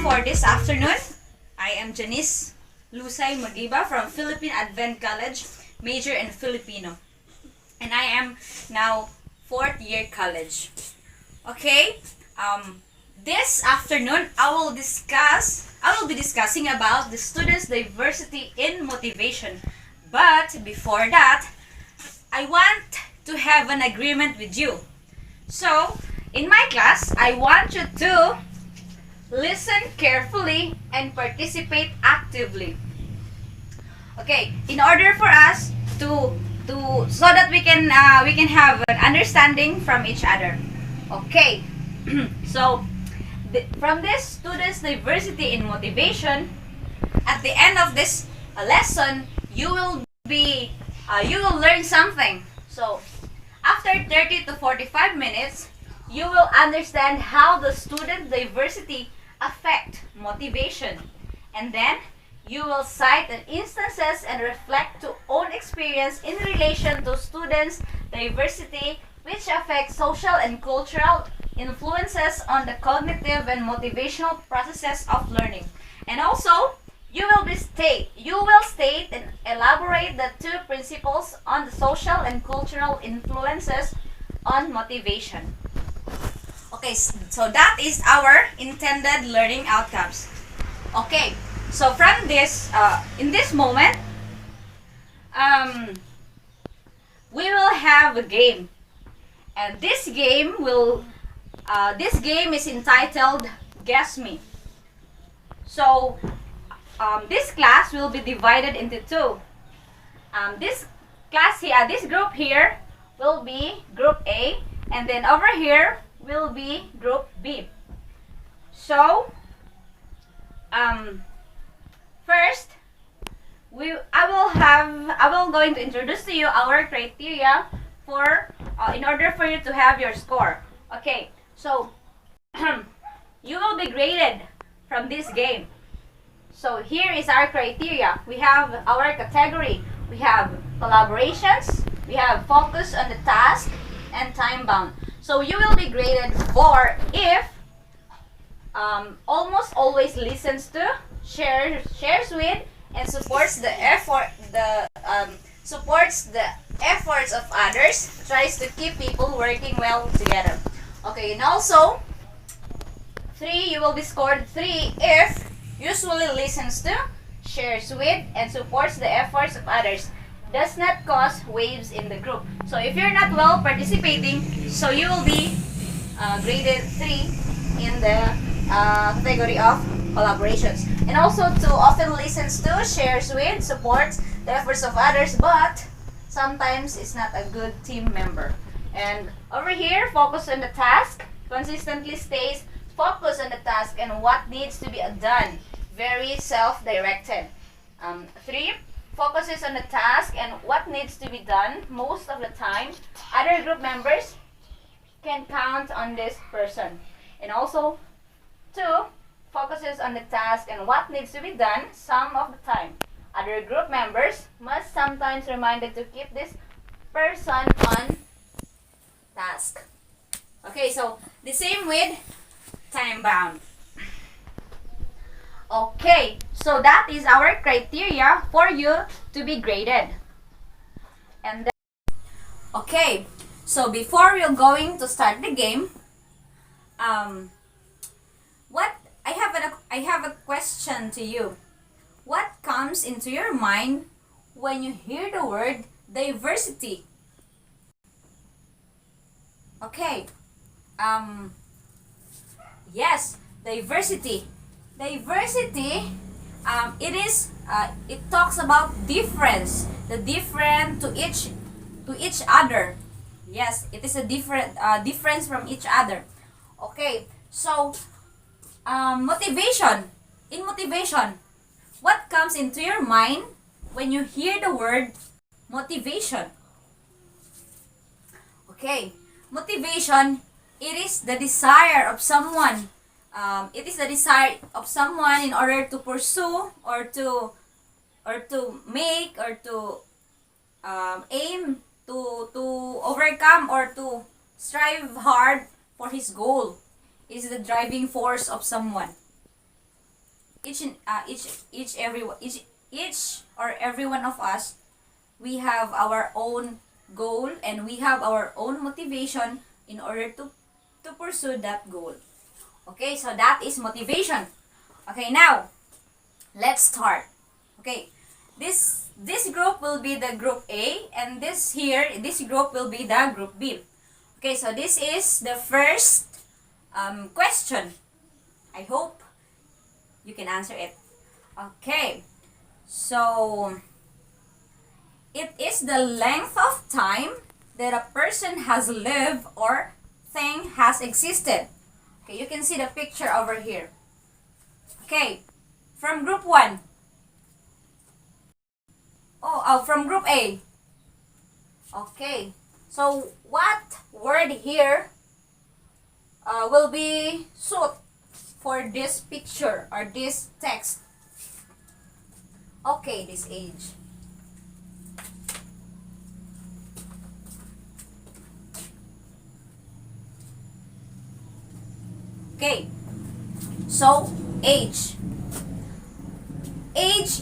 for this afternoon. I am Janice Lusay Magiba from Philippine Advent College, major in Filipino. And I am now 4th year college. Okay, this afternoon I will be discussing about the students' diversity in motivation. But before that, I want to have an agreement with you. So, in my class, I want you to listen carefully and participate actively. Okay, in order for us to so that we can have an understanding from each other. Okay. So from this students diversity in motivation, at the end of this lesson, you will learn something. So after 30 to 45 minutes, you will understand how the student diversity affect motivation, and then you will cite instances and reflect to own experience in relation to students diversity which affect social and cultural influences on the cognitive and motivational processes of learning. And also you will state and elaborate the two principles on the social and cultural influences on motivation. Okay, so that is our intended learning outcomes. Okay, so from this, in this moment, we will have a game, and this game is entitled Guess Me. So, this class will be divided into two. This group here will be Group A, and then over here will be Group B. So, first, I will going to introduce to you our criteria for in order for you to have your score. Okay, so you will be graded from this game. So here is our criteria. We have our category. We have collaborations, we have focus on the task, and time bound. So you will be graded for if almost always listens to, shares with, and supports the efforts of others, tries to keep people working well together. Okay, and also 3, you will be scored 3 if usually listens to, shares with, and supports the efforts of others, does not cause waves in the group. So if you're not well participating, so you will be graded 3 in the category of collaborations. And also 2, often listens to, shares with, supports the efforts of others, but sometimes is not a good team member. And over here, focus on the task, consistently stays focused on the task and what needs to be done, very self-directed. 3, focuses on the task and what needs to be done most of the time. Other group members can count on this person. And also 2, focuses on the task and what needs to be done some of the time. Other group members must sometimes reminded to keep this person on task. Okay, so the same with time bound. Okay, so that is our criteria for you to be graded. And then, okay, so before we're going to start the game, I have a question to you. What comes into your mind when you hear the word diversity? Okay. Yes, diversity. Diversity, it talks about difference, the different to each other. Yes, it is a difference from each other. Okay, so motivation. In motivation, what comes into your mind when you hear the word motivation? Okay, motivation, it is the desire of someone. It is the desire of someone in order to pursue or to make or to aim to overcome or to strive hard for his goal. It is the driving force of someone. each or every one of us, we have our own goal and we have our own motivation in order to pursue that goal. Okay, so that is motivation. Okay, now let's start. Okay, this group will be the group A, and this group will be the group B. Okay, so this is the first question. I hope you can answer it. Okay, so it is the length of time that a person has lived or thing has existed. Okay, you can see the picture over here. Okay, from group 1. From group A. Okay, so what word here will be suit for this picture or this text? Okay, this age. Okay, so age. Age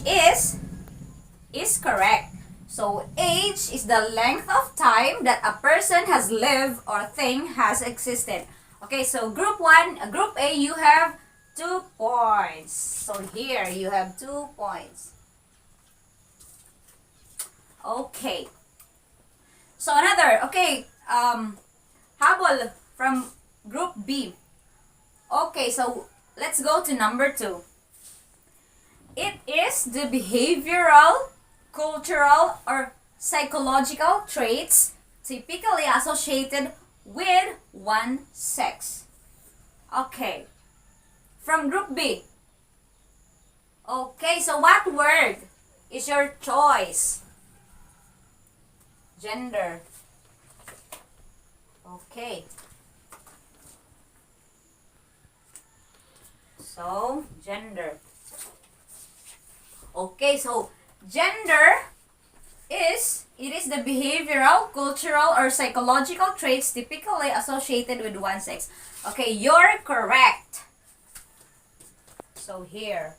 is correct. So age is the length of time that a person has lived or thing has existed. Okay, so group A, you have 2 points. So here you have 2 points. Okay. So another, okay, habol from group B. Okay, so let's go to number 2. It is the behavioral, cultural, or psychological traits typically associated with one sex. Okay. From group B. Okay, so what word is your choice? Gender. Okay. So, gender. Okay, so gender is the behavioral, cultural, or psychological traits typically associated with one sex. Okay, you're correct. So here.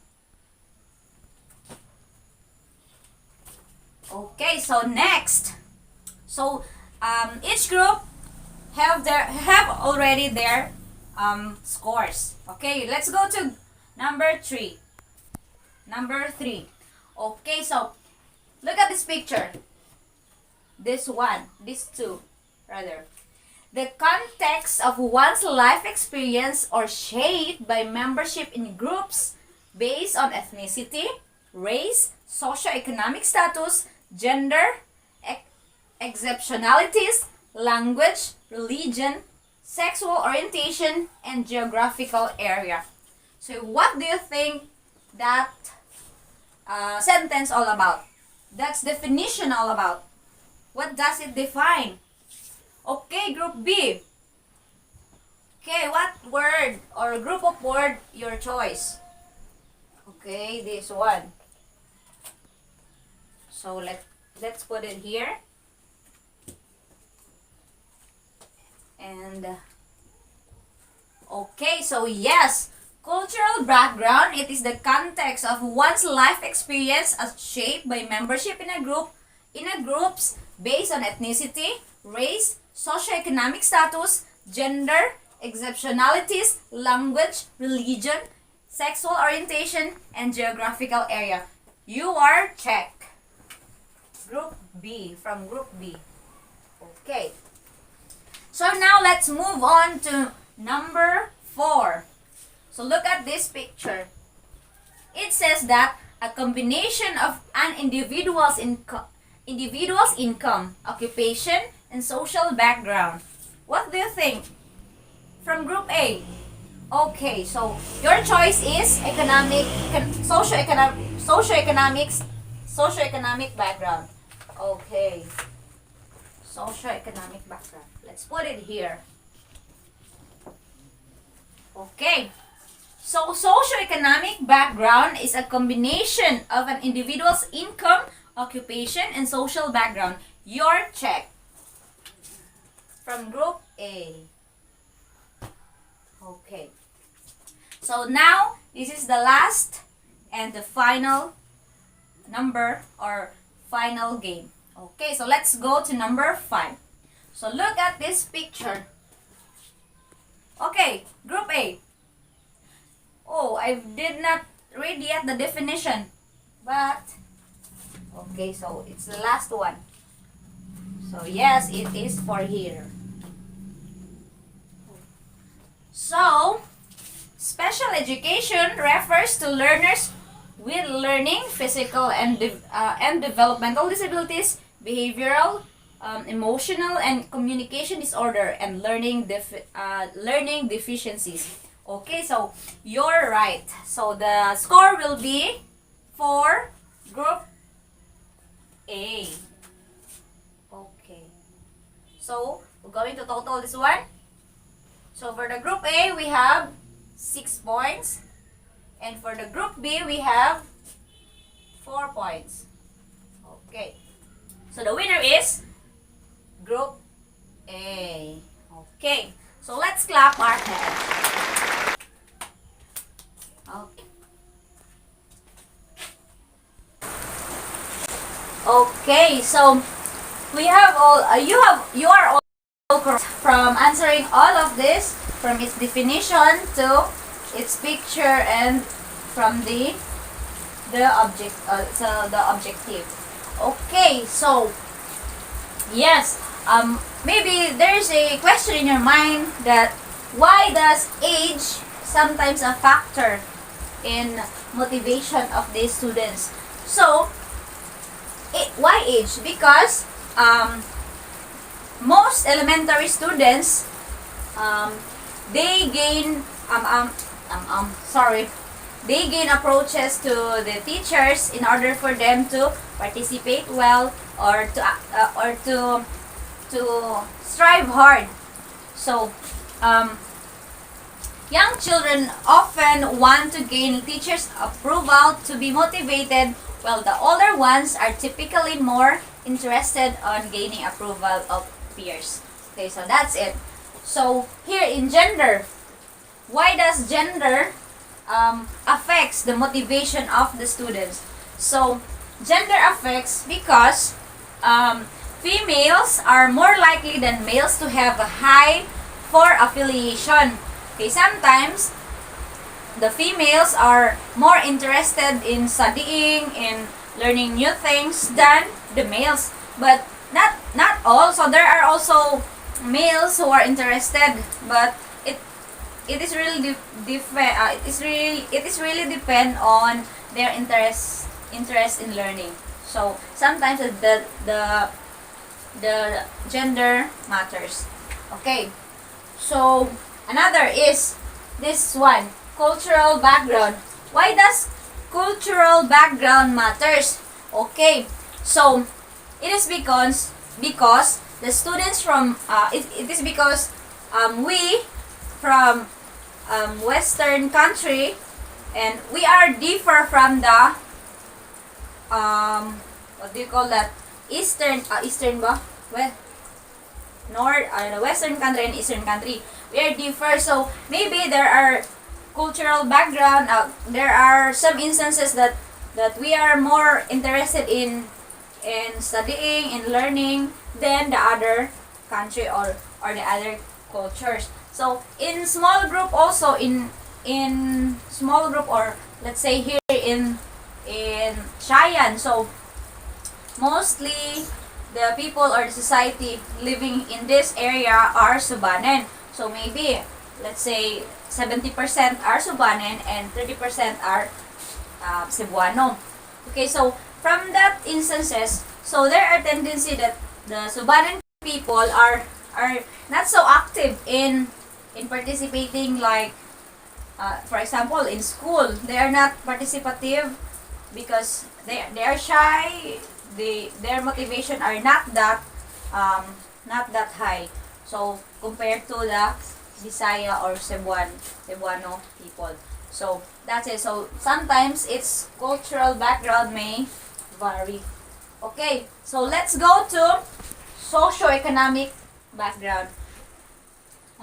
Okay, so next. So each group have already their scores. Okay, let's go to number 3. Number 3. Okay, so look at this picture. These two, rather. The context of one's life experience or shaped by membership in groups based on ethnicity, race, socioeconomic status, gender, exceptionalities, language, religion, sexual orientation, and geographical area. So what do you think that sentence all about? That's definition all about. What does it define? Okay, group B. Okay, what word or group of word your choice? Okay, this one. So let's put it here. And okay, so yes, cultural background, it is the context of one's life experience as shaped by membership in a groups based on ethnicity, race, socioeconomic status, gender, exceptionalities, language, religion, sexual orientation, and geographical area. You are check. Group B, from group B. Okay. So now let's move on to number 4. So look at this picture. It says that a combination of an individual's income, occupation, and social background. What do you think? From group A. Okay, so your choice is socioeconomic background. Okay. Socioeconomic background. Let's put it here. Okay. So socioeconomic background is a combination of an individual's income, occupation, and social background. Your check. From group A. Okay. So now, this is the last and the final number or final game. Okay, so let's go to number 5. So look at this picture. Okay, group A. Oh, I did not read yet the definition. But, okay, so it's the last one. So yes, it is for here. So, special education refers to learners with learning, physical and developmental disabilities, behavioral, emotional and communication disorder, and learning deficiencies. Okay, so you're right. So the score will be for group A. Okay. So we're going to total this one. So for the group A, we have 6 points. And for the group B, we have 4 points. Okay. So the winner is group A. Okay. So let's clap our hands. Okay. Okay. So we have all. You are all correct from answering all of this, from its definition to its picture and from the objective. Okay, so yes, maybe there's a question in your mind that why does age sometimes a factor in motivation of these students? So why age? Because most elementary students they gain they gain approaches to the teachers in order for them to participate well or to strive hard. So young children often want to gain teachers' approval to be motivated, while the older ones are typically more interested on gaining approval of peers. Okay, so that's it. So here in gender, why does gender affects the motivation of the students? So gender affects because females are more likely than males to have a high for affiliation. Okay, sometimes the females are more interested in studying, in learning new things than the males, but not all. So there are also males who are interested, but it is really depend on their interest in learning. So sometimes the gender matters. Okay, so another is this one, cultural background. Why does cultural background matters? Okay, so it is because the students from it is because we from Western country, and we are differ from the what do you call that, Eastern ba? Well, Western country and Eastern country, we are differ. So maybe there are cultural background, there are some instances that we are more interested in studying, in learning than the other country or the other cultures. So in small group also, in small group, or let's say here in Cheyenne, so mostly the people or the society living in this area are Subanen. So maybe let's say 70% are Subanen and 30% are Cebuano. Okay, so from that instances, so there are tendency that the Subanen people are not so active in participating, like for example in school. They are not participative because they are shy. Their motivation are not that high. So compared to the Bisaya or Cebuano people. So that's it. So sometimes its cultural background may vary. Okay, so let's go to socio-economic background.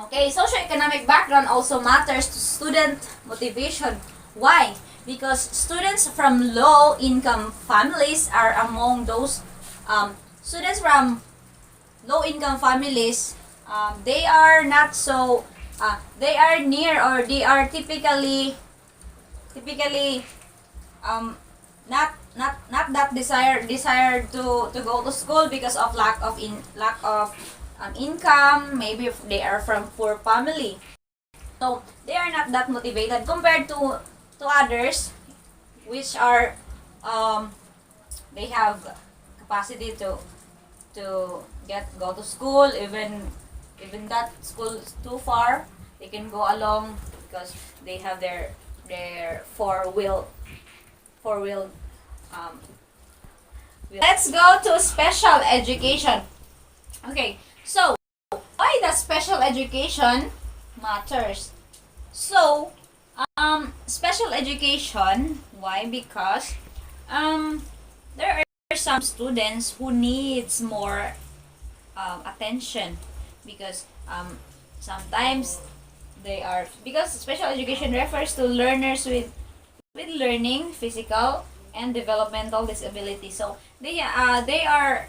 Okay, socio-economic background also matters to student motivation. Why? Because students from low-income families are among those students from low-income families. They are not so. They are near, or they are typically not that desire to go to school because of lack of income. Maybe if they are from poor family, so they are not that motivated compared to others, which are they have capacity to go to school, even that school is too far, they can go along because they have their four wheel let's go to special education. Okay, so why the special education matters? So special education, why? Because there are some students who needs more attention, because sometimes they are, because special education refers to learners with learning, physical and developmental disability. So they are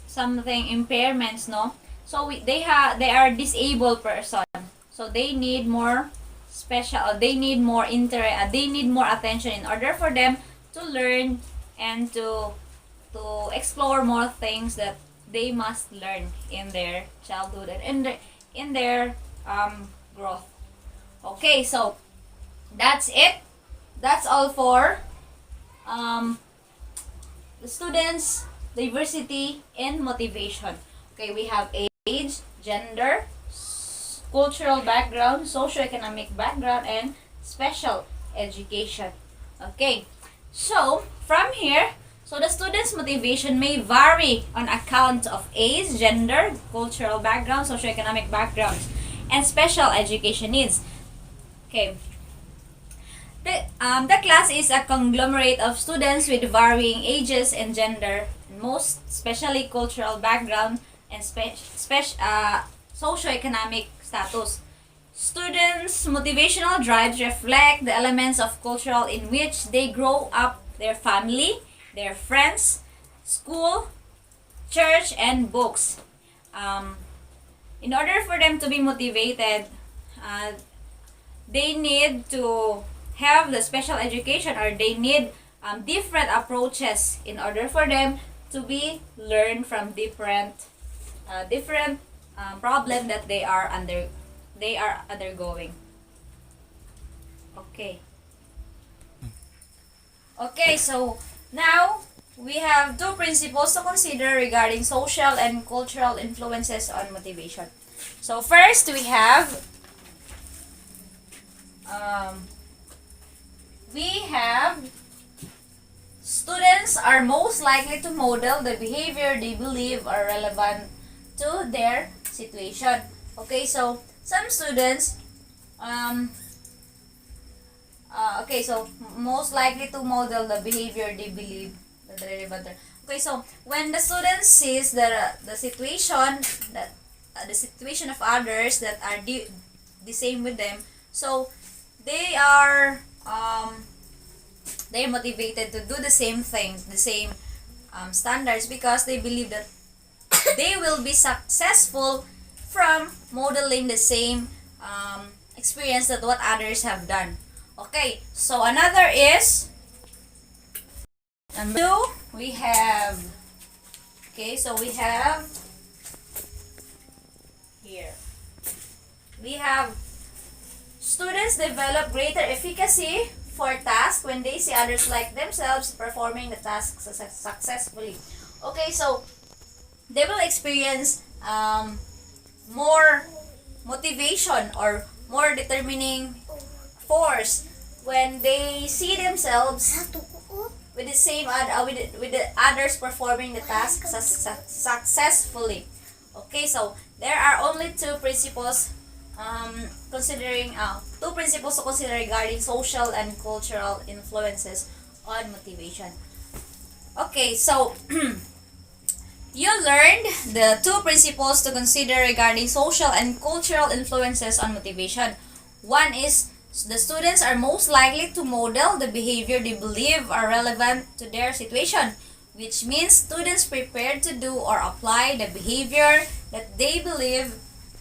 something impairments, no? So they are disabled person. So they need more special, they need more they need more attention in order for them to learn and to explore more things that they must learn in their childhood and in their growth. Okay, so that's it. That's all for the students, diversity, and motivation. Okay, we have age, gender, cultural background, socioeconomic background, and special education. Okay, so from here, so the student's motivation may vary on account of age, gender, cultural background, socioeconomic backgrounds, and special education needs. Okay. The class is a conglomerate of students with varying ages and gender, and most especially cultural background and socioeconomic status. Students' motivational drives reflect the elements of cultural in which they grow up: their family, their friends, school, church, and books. In order for them to be motivated, they need to have the special education, or they need different approaches in order for them to be learn from different problem that they are undergoing. Okay, so now we have two principles to consider regarding social and cultural influences on motivation. So first we have students are most likely to model the behavior they believe are relevant to their situation. Okay, so some students so most likely to model the behavior they believe that are relevant. Okay, so when the student sees the situation that the situation of others that are the same with them, so they are they're motivated to do the same things, the same standards, because they believe that they will be successful from modeling the same experience that what others have done. Okay, so another is number 2. We have here we have students develop greater efficacy for tasks when they see others like themselves performing the task successfully. Okay, so they will experience more motivation or more determining force when they see themselves with the same with the others performing the task successfully. Okay, so there are only two principles to consider regarding social and cultural influences on motivation. Okay, so you learned the two principles to consider regarding social and cultural influences on motivation. One is The students are most likely to model the behavior they believe are relevant to their situation, which means students prepared to do or apply the behavior that they believe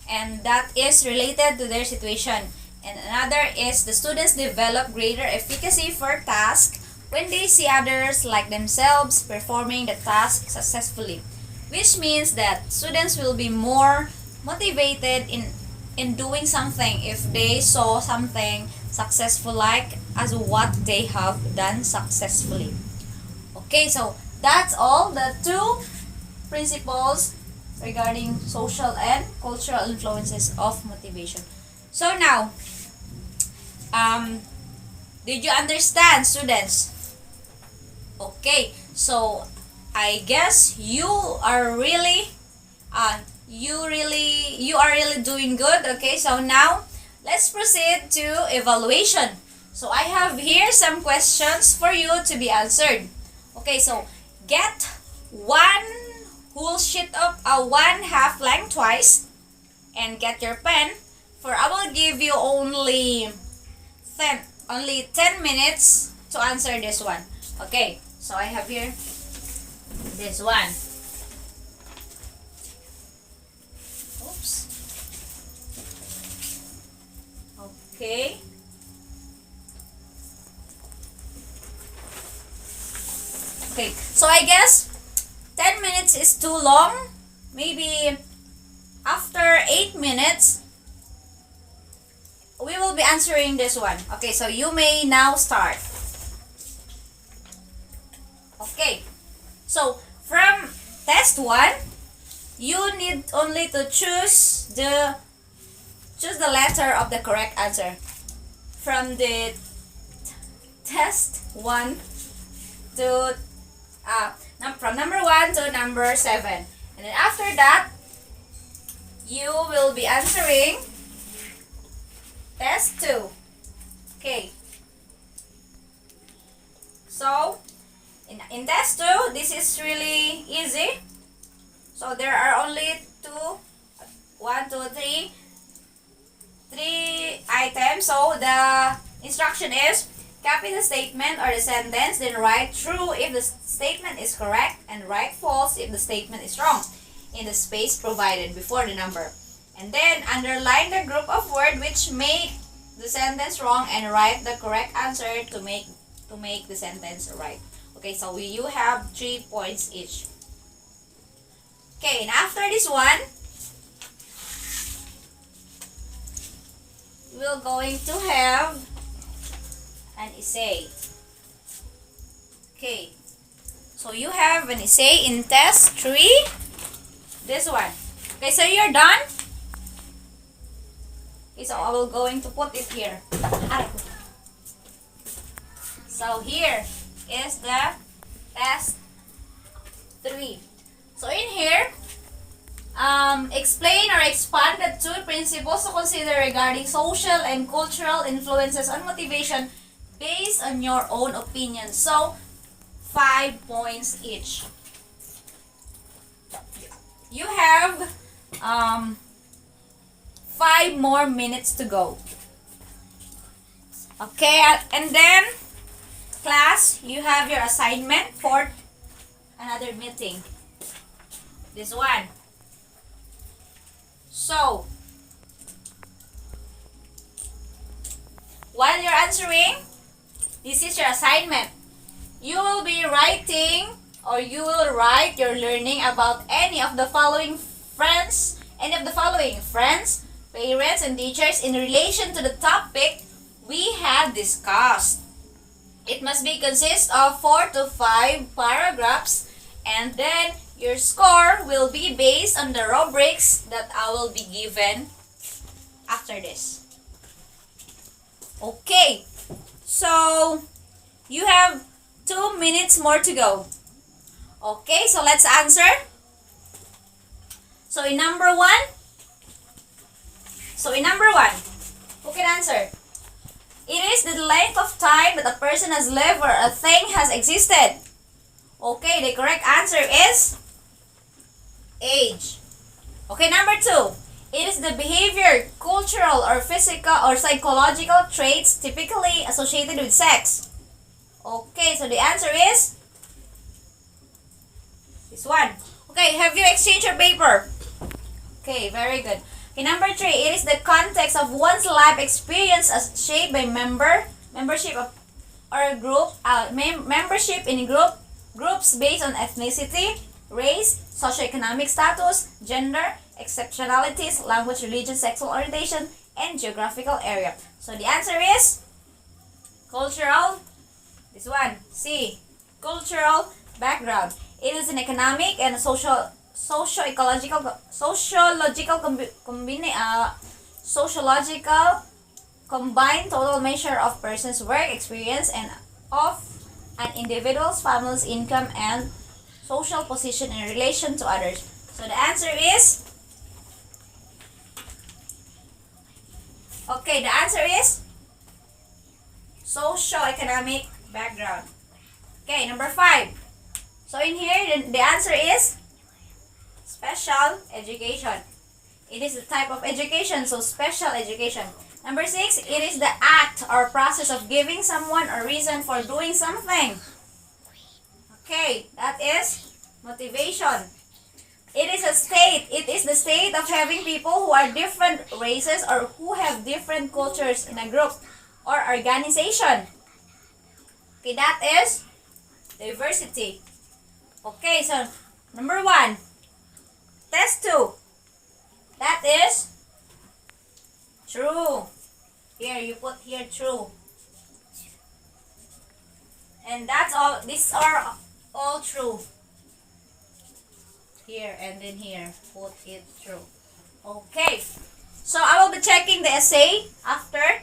and that is related to their situation. And another is the students develop greater efficacy for tasks when they see others like themselves performing the task successfully, which means that students will be more motivated in doing something if they saw something successful like as what they have done successfully. Okay, so that's all the two principles regarding social and cultural influences of motivation. So now, did you understand, students? Okay, so I guess you are really you are really doing good. Okay, so now let's proceed to evaluation. So I have here some questions for you to be answered. Okay, so get one whole sheet of one half length twice and get your pen. For I will give you only 10 minutes to answer this one. Okay, so I have here this one. Oops. Okay. Okay, so I guess 10 minutes is too long. Maybe after 8 minutes, we will be answering this one. Okay, so you may now start. Okay, so from test 1, you need only to choose the letter of the correct answer. From the test 1 to from number 1 to number 7. And then after that, you will be answering test 2. Okay. So, in test 2, this is really easy. So, there are only 3 items. So, the instruction is copy the statement or the sentence, then write true if the statement is correct and write false if the statement is wrong in the space provided before the number. And then underline the group of words which make the sentence wrong and write the correct answer to make the sentence right. Okay, so you have 3 points each. Okay, and after this one, we're going to have an essay. Okay, so you have an essay in test 3, this one. Okay, so you're done. Okay, so I will going to put it here. So here is the test 3. So in here, explain or expand the 2 principles to consider regarding social and cultural influences on motivation based on your own opinion. So 5 points each. You have 5 more minutes to go. Okay, and then class, you have your assignment for another meeting. This one. So, while you're answering, this is your assignment. You will be writing or you will write your learning about any of the following friends, parents, and teachers in relation to the topic we have discussed. It must be consist of 4 to 5 paragraphs, and then your score will be based on the rubrics that I will be given after this. Okay, so you have 2 minutes more to go. Okay, so let's answer. So in number 1, who can answer? It is the length of time that a person has lived or a thing has existed. Okay, the correct answer is age. Okay, number 2. It is the behavior, cultural, or physical or psychological traits typically associated with sex. Okay, so the answer is this one. Okay, have you exchanged your paper? Okay, very good. Okay, number 3, it is the context of one's life experience as shaped by membership of or group membership in groups based on ethnicity, race, socioeconomic status, gender, exceptionalities, language, religion, sexual orientation, and geographical area. So the answer is cultural. This one, C. Cultural background. It is an economic and sociological combined total measure of person's work experience and of an individual's family's income and social position in relation to others. So the answer is okay, the answer is socio-economic background. Okay, number 5. So in here, the answer is special education. It is the type of education, so special education. Number 6, it is the act or process of giving someone a reason for doing something. Okay, that is motivation. It is the state of having people who are different races or who have different cultures in a group or organization. Okay, that is diversity. Okay, so number 1, test 2. That is true. Here, you put here true. And that's all. These are all true. Here and then here. Put it true. Okay. So I will be checking the essay after.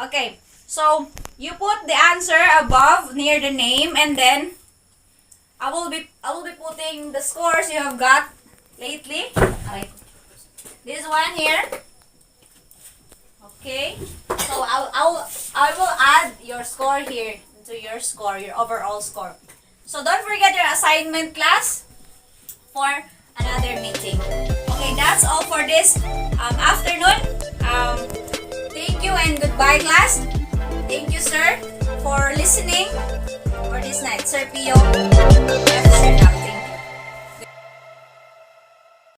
Okay. So you put the answer above near the name, and then I will be putting the scores you have got lately. Alright. This one here. Okay. So I will add your score here to your score, your overall score. So don't forget your assignment, class, for another meeting. Okay, that's all for this afternoon. Thank you and goodbye, class. Thank you, sir, for listening for this night. Sir Pio F. Serdang.